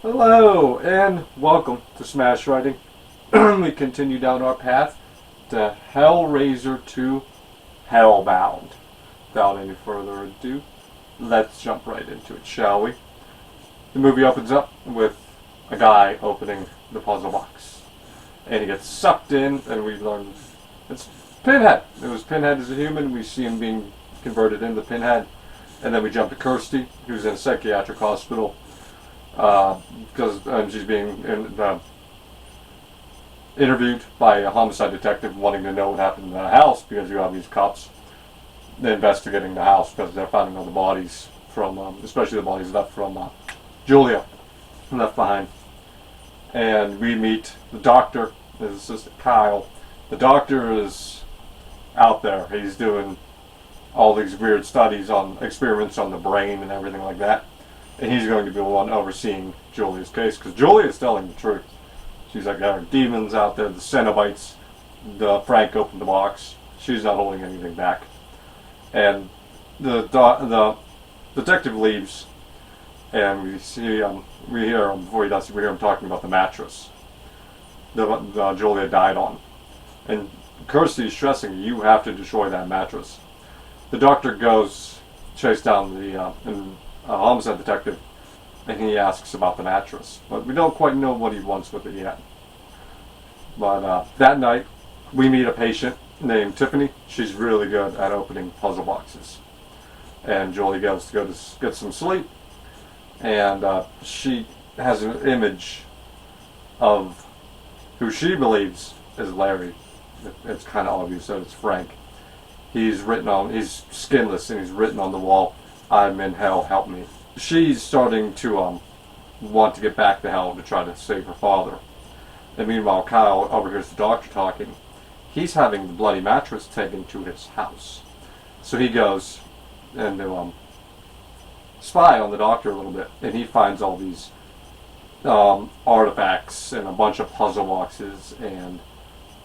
Hello and welcome to Smash Writing. We continue down our path to Hellraiser 2 Hellbound. Without any further ado, let's jump right into it, shall we? The movie opens up with a guy opening the puzzle box. And he gets sucked in, and we learn it's Pinhead. It was Pinhead as a human. We see him being converted into Pinhead. And then we jump to Kirsty, who's in a psychiatric hospital. Because she's being interviewed by a homicide detective wanting to know what happened in the house, because you have these cops investigating the house because they're finding all the bodies from, especially the bodies left from Julia left behind. And we meet the doctor, his assistant Kyle. The doctor is out there. He's doing all these weird studies on experiments on the brain and everything like that. And he's going to be the one overseeing Julia's case, because Julia is telling the truth. She's like, there are demons out there, the Cenobites. Frank opened the box. She's not holding anything back. And the detective leaves, and we hear him, before he does, we hear him talking about the mattress that Julia died on. And Kirsty's stressing, you have to destroy that mattress. The doctor goes chase down the homicide detective, and he asks about the mattress, but we don't quite know what he wants with it yet. But that night, we meet a patient named Tiffany. She's really good at opening puzzle boxes, and Julie goes to get some sleep, and she has an image of who she believes is Larry. It's kind of obvious that it's Frank. He's skinless, and he's written on the wall, "I'm in hell, help me." She's starting to want to get back to hell to try to save her father. And meanwhile, Kyle overhears the doctor talking. He's having the bloody mattress taken to his house. So he goes and to spy on the doctor a little bit, and he finds all these artifacts and a bunch of puzzle boxes and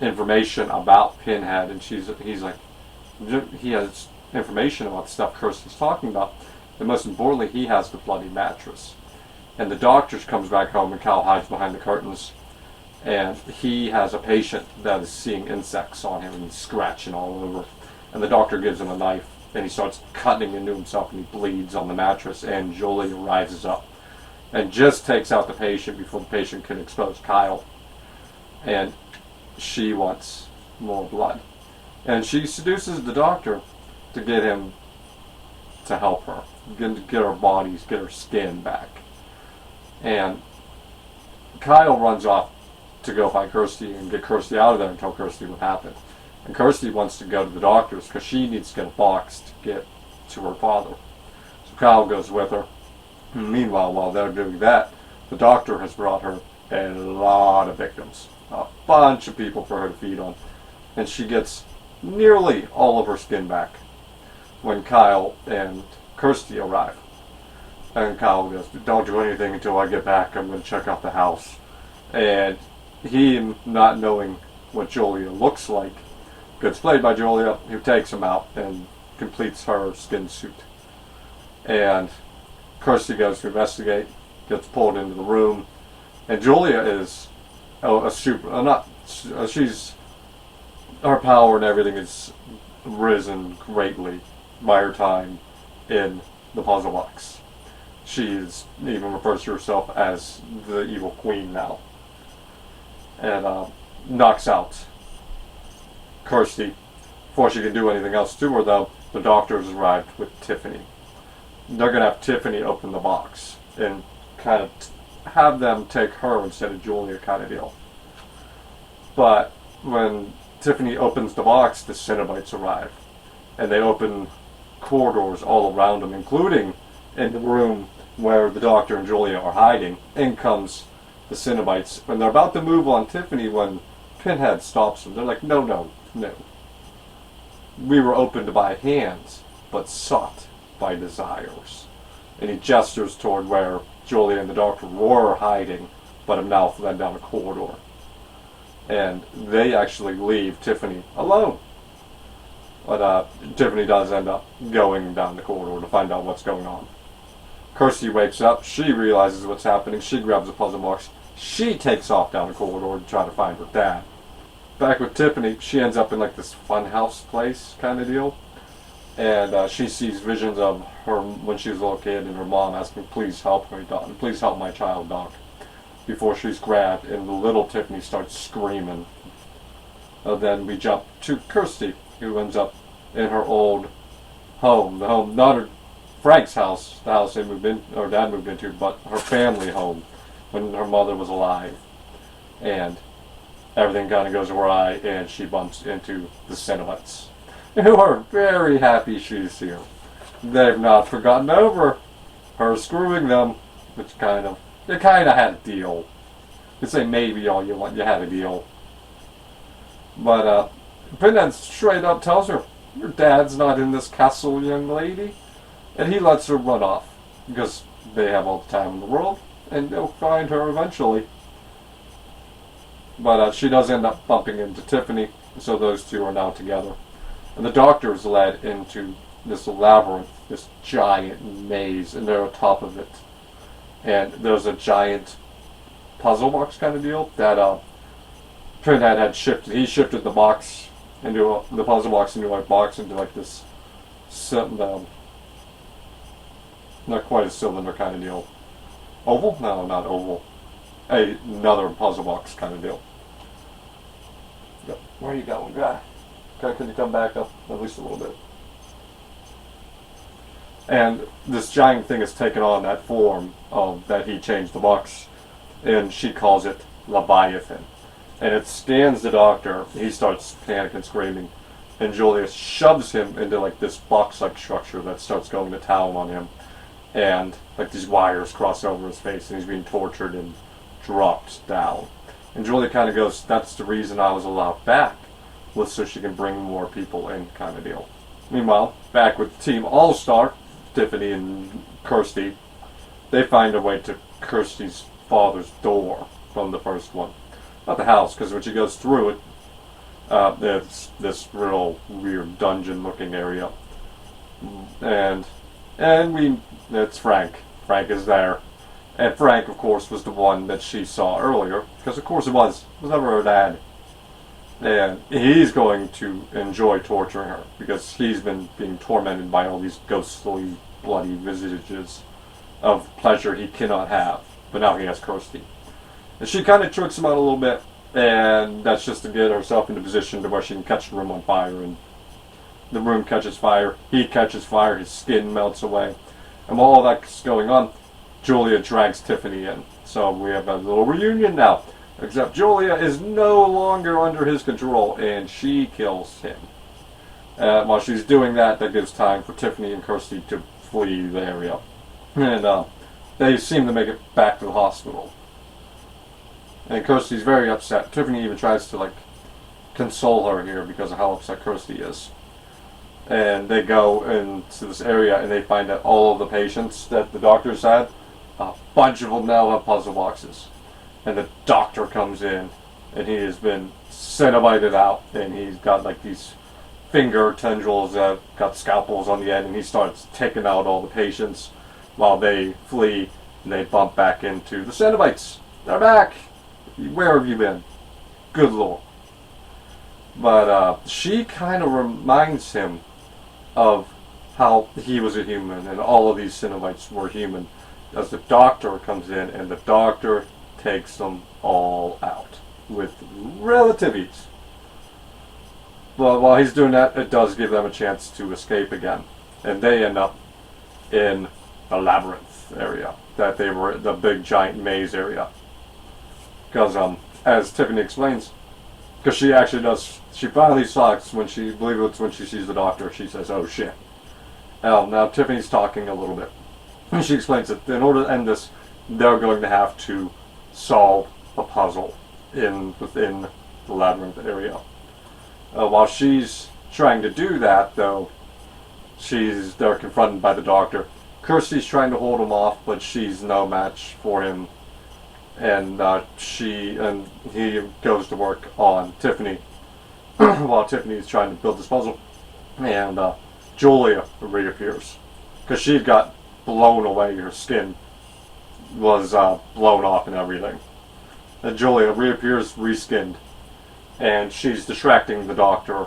information about Pinhead. And he's like, he has information about the stuff Kirsten's talking about. And most importantly, he has the bloody mattress. And the doctor comes back home, and Kyle hides behind the curtains. And he has a patient that is seeing insects on him, and he's scratching all over. And the doctor gives him a knife, and he starts cutting into himself, and he bleeds on the mattress. And Julia rises up and just takes out the patient before the patient can expose Kyle. And she wants more blood. And she seduces the doctor to get him to help her, get her bodies, get her skin back. And Kyle runs off to go find Kirsty and get Kirsty out of there and tell Kirsty what happened. And Kirsty wants to go to the doctor's because she needs to get a box to get to her father. So Kyle goes with her. And meanwhile, while they're doing that, the doctor has brought her a lot of victims, a bunch of people for her to feed on. And she gets nearly all of her skin back when Kyle and Kirsty arrive. And Kyle goes, don't do anything until I get back. I'm going to check out the house. And he, not knowing what Julia looks like, gets played by Julia, who takes him out and completes her skin suit. And Kirsty goes to investigate, gets pulled into the room. And Julia is her power and everything is risen greatly by her time in the puzzle box. She even refers to herself as the evil queen now. And knocks out Kirsty. Before she can do anything else to her, though, the doctor has arrived with Tiffany. They're going to have Tiffany open the box and kind of have them take her instead of Julia, kind of deal. But when Tiffany opens the box, the Cenobites arrive. And they open corridors all around them, including in the room where the doctor and Julia are hiding. In comes the Cenobites. And they're about to move on Tiffany when Pinhead stops them. They're like, no, no, no. We were opened by hands, but sought by desires. And he gestures toward where Julia and the doctor were hiding, but have now fled down a corridor. And they actually leave Tiffany alone. But Tiffany does end up going down the corridor to find out what's going on. Kirsty wakes up. She realizes what's happening. She grabs a puzzle box. She takes off down the corridor to try to find her dad. Back with Tiffany, she ends up in like this funhouse place kind of deal. And she sees visions of her when she was a little kid and her mom asking, please help me, Doc. Please help my child, Doc. Before she's grabbed, and the little Tiffany starts screaming. Then we jump to Kirsty, who ends up in her old home. The home, not her, Frank's house, the house they moved in, or dad moved into, but her family home when her mother was alive. And everything kind of goes awry, and she bumps into the Cenobites, who are very happy she's here. They've not forgotten over her screwing them, which you kind of had a deal. You say maybe all you want, you had a deal. But Pinhead straight up tells her, your dad's not in this castle, young lady. And he lets her run off, because they have all the time in the world, and they'll find her eventually. But she does end up bumping into Tiffany, so those two are now together. And the doctor is led into this labyrinth, this giant maze, and they're on top of it. And there's a giant puzzle box kind of deal that Pinhead had shifted. He shifted the box into the puzzle box into a box into like this, not quite a cylinder kind of deal. Oval? No, not oval. Another puzzle box kind of deal. Yep. Where are you going, guy? Okay, can you come back up at least a little bit? And this giant thing has taken on that form of that he changed the box, and she calls it Leviathan. And it scans the doctor. He starts panicking, screaming, and Julius shoves him into like this box-like structure that starts going to town on him. And like these wires cross over his face, and he's being tortured and dropped down. And Julia kind of goes, that's the reason I was allowed back, was so she can bring more people in kind of deal. Meanwhile, back with Team All-Star, Tiffany and Kirsty, they find a way to Kirsty's father's door from the first one. Not the house, because when she goes through it, it's this real weird dungeon-looking area. And it's Frank. Frank is there. And Frank, of course, was the one that she saw earlier, because of course it was never her dad. And he's going to enjoy torturing her, because he's been being tormented by all these ghostly, bloody visages of pleasure he cannot have. But now he has Kirsty. And she kind of tricks him out a little bit, and that's just to get herself into position to where she can catch the room on fire. And the room catches fire, he catches fire, his skin melts away. And while all that's going on, Julia drags Tiffany in. So we have a little reunion now. Except Julia is no longer under his control, and she kills him. While she's doing that, that gives time for Tiffany and Kirsty to flee the area. And they seem to make it back to the hospital. And Kirsty's very upset. Tiffany even tries to console her here because of how upset Kirsty is. And they go into this area and they find that all of the patients that the doctors had, a bunch of them now have puzzle boxes. And the doctor comes in and he has been cenobited out, and he's got these finger tendrils that got scalpels on the end, and he starts taking out all the patients while they flee, and they bump back into the Cenobites. They're back! Where have you been? Good Lord. But she kind of reminds him of how he was a human and all of these Cenobites were human, as the doctor comes in and the doctor takes them all out with relative ease. But while he's doing that, it does give them a chance to escape again, and they end up in the labyrinth area that they were, the big giant maze area. Because as Tiffany explains, because she actually does, she finally sucks when she, believe it's when she sees the doctor, she says, oh shit. Now Tiffany's talking a little bit. And she explains that in order to end this, they're going to have to solve a puzzle within the labyrinth area. While she's trying to do that, though, they're confronted by the doctor. Kirsty's trying to hold him off, but she's no match for him. And he goes to work on Tiffany while Tiffany's trying to build this puzzle. And Julia reappears because she'd got blown away. Her skin was blown off and everything. And Julia reappears reskinned, and she's distracting the doctor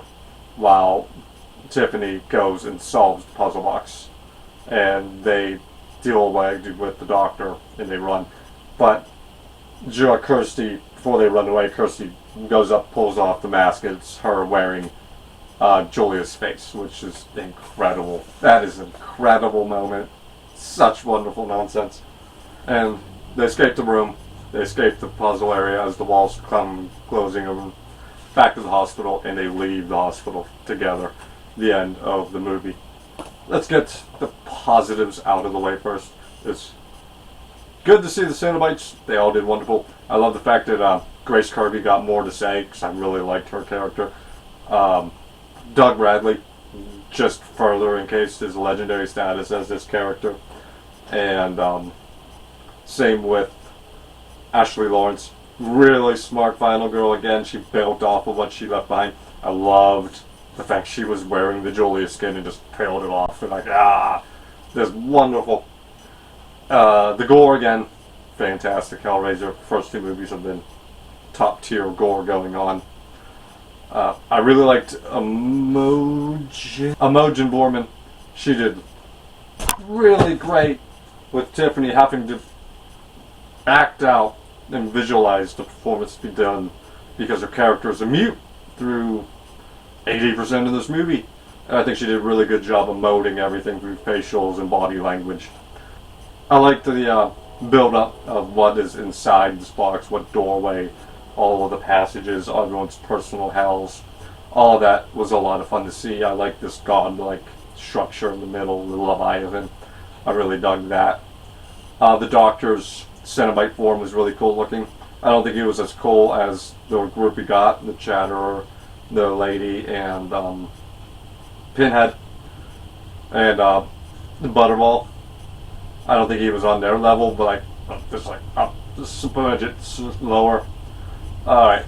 while Tiffany goes and solves the puzzle box. And they deal away with the doctor, and they run. But Kirsty, before they run away, Kirsty goes up, pulls off the mask. It's her wearing Julia's face, which is incredible. That is an incredible moment. Such wonderful nonsense. And they escape the room. They escape the puzzle area as the walls come closing them back to the hospital, and they leave the hospital together. The end of the movie. Let's get the positives out of the way first. It's good to see the Cenobites. They all did wonderful. I love the fact that Grace Kirby got more to say, because I really liked her character. Doug Bradley, just further encased his legendary status as this character. And same with Ashley Lawrence. Really smart final girl again. She built off of what she left behind. I loved the fact she was wearing the Julia skin and just peeled it off. And like, this wonderful. The gore again, fantastic. Hellraiser, first two movies have been top tier gore going on. I really liked Imogen Borman. She did really great with Tiffany having to act out and visualize the performance be done, because her character is a mute through 80% of this movie. And I think she did a really good job of emoting everything through facials and body language. I liked the build-up of what is inside this box, what doorway, all of the passages, everyone's personal hells. All of that was a lot of fun to see. I like this godlike structure in the middle, the Leviathan. I really dug that. The Doctor's Cenobite form was really cool looking. I don't think he was as cool as the group we got, the Chatterer, the Lady, and Pinhead, and the Butterball. I don't think he was on their level, but just up just a budget lower. Alright,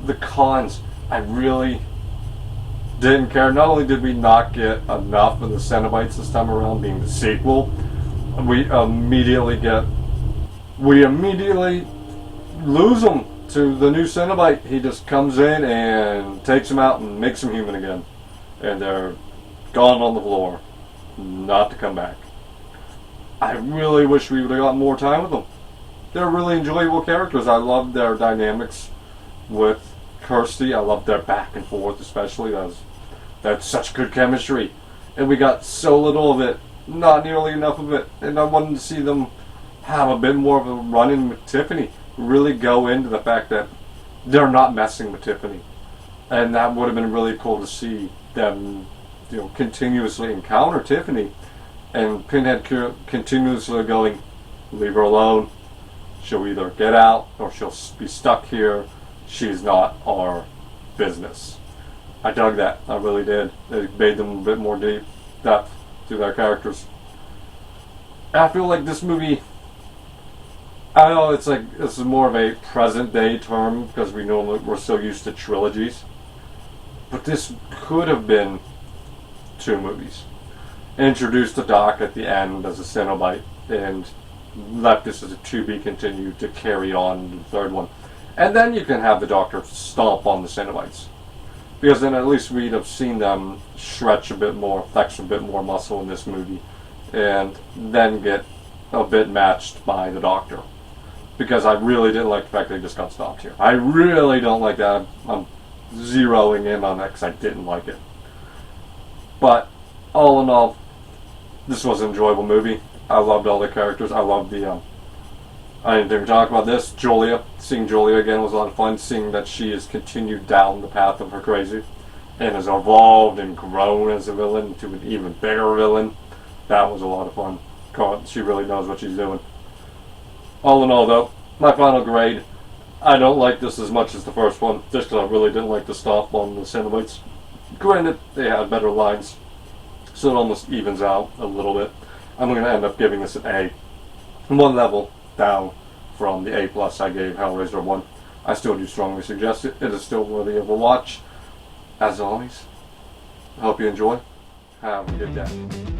the cons. I really didn't care. Not only did we not get enough of the Cenobites this time around, being the sequel, we immediately lose him to the new Cenobite. He just comes in and takes him out and makes him human again. And they're gone on the floor, not to come back. I really wish we would have got more time with them. They're really enjoyable characters. I loved their dynamics with Kirsty. I loved their back and forth, especially. That's such good chemistry. And we got so little of it, not nearly enough of it. And I wanted to see them have a bit more of a run-in with Tiffany. Really go into the fact that they're not messing with Tiffany. And that would have been really cool to see them, continuously encounter Tiffany. And Pinhead continuously going, leave her alone. She'll either get out or she'll be stuck here. She's not our business. I dug that. I really did. They made them a bit more deep depth to their characters. I feel like this movie, I know it's like this is more of a present day term because we're so used to trilogies. But this could have been two movies. Introduced the Doc at the end as a Cenobite and left this as a to be continued to carry on the third one. And then you can have the Doctor stomp on the Cenobites. Because then at least we'd have seen them stretch a bit more, flex a bit more muscle in this movie. And then get a bit matched by the Doctor. Because I really didn't like the fact they just got stopped here. I really don't like that. I'm zeroing in on that because I didn't like it. But all in all, this was an enjoyable movie. I loved all the characters. I loved I didn't even talk about this. Julia. Seeing Julia again was a lot of fun. Seeing that she has continued down the path of her crazy and has evolved and grown as a villain to an even bigger villain. That was a lot of fun. She really knows what she's doing. All in all, though, my final grade, I don't like this as much as the first one, just because I really didn't like the stomp on the Cenobites. Granted, they had better lines, so it almost evens out a little bit. I'm going to end up giving this an A. One level down from the A+ I gave Hellraiser 1. I still do strongly suggest it. It is still worthy of a watch. As always, I hope you enjoy. Have a good day.